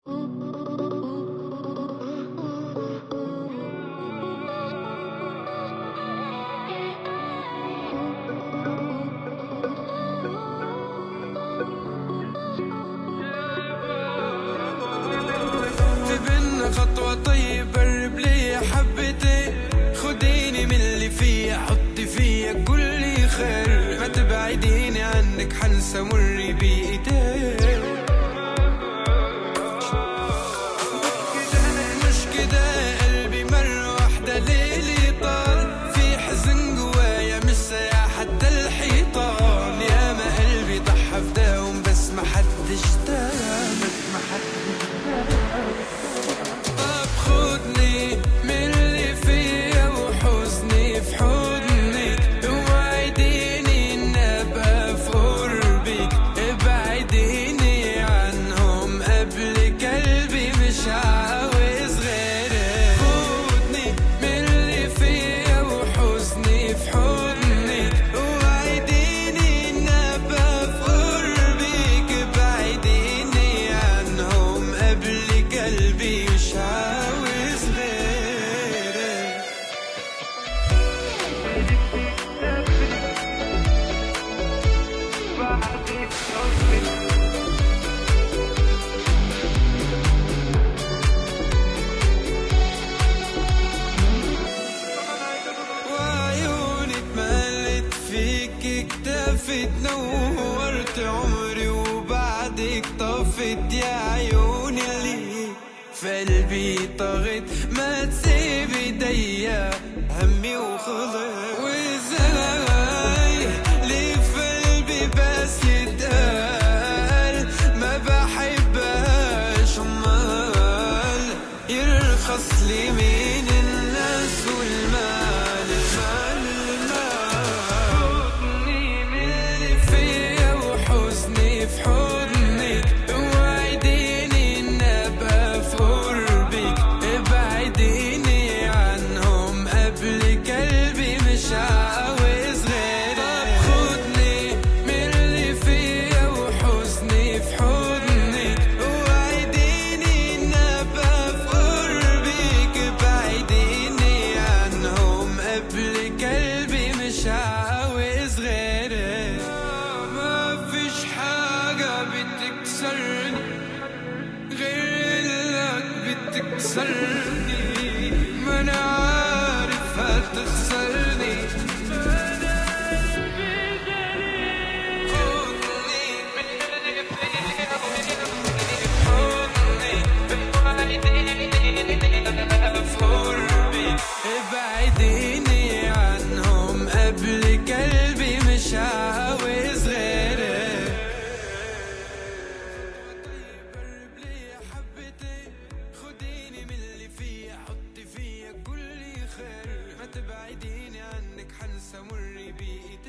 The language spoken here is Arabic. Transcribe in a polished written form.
في بينا خطوة طيب قرب لي حبتين، خديني من اللي فيا حطي فيا كل خير، ما تبعديني عنك حنسى مري بإيديك. مش كده قلبي مرة واحدة ليلي طال، في حزن جوايا مش سايع حتى الحيطان، يا ما قلبي ضحى فداهم بس ما حدش دام. طب خدني من اللي فيا وحزني في حضنك، وعديني ان ابقى في قربك، ابعديني عنهم قبلك قلبي مش عاوز غيرك. خدني من اللي فيا وحزني في حضنك، وعديني ان ابقى في قربك، ابعديني عنهم قبلك قلبي مش عاوز غيرك. وعيوني اتملت فيك اكتفت، نورت عمري وبعدك طفت، يا عيوني اللي في قلبي طغت، ما تسيب ايديا همي وخلص. وازاي ليه في قلبي بس يتقال ما بحبهاش، امال يرخص لي مين الناس والمال، المال المال. خدني من اللي فيا وحزني في حضنك، وعديني ان ابقى في قربك، ابعديني عنهم قبلك قلبي مش عاوز غيرك. طب خدني من اللي فيا وحزني في حضنك، وعديني ان ابقى في قربك، ابعديني عنهم قبلك قلبي مش عاوز غيرك. ما فيش حاجة بتكسرني غير انك بتكسرني، ما انا عارف هتخسرني. خدني من اللي فيا وحضني، في قربي، ابعديني عنهم قبلك قلبي مش عاوز غيرك. طيب قرب لي حبتين، خديني من اللي فيا حطي فيا كل خير، ما تبعديني عنك حنسى مري بإيديك.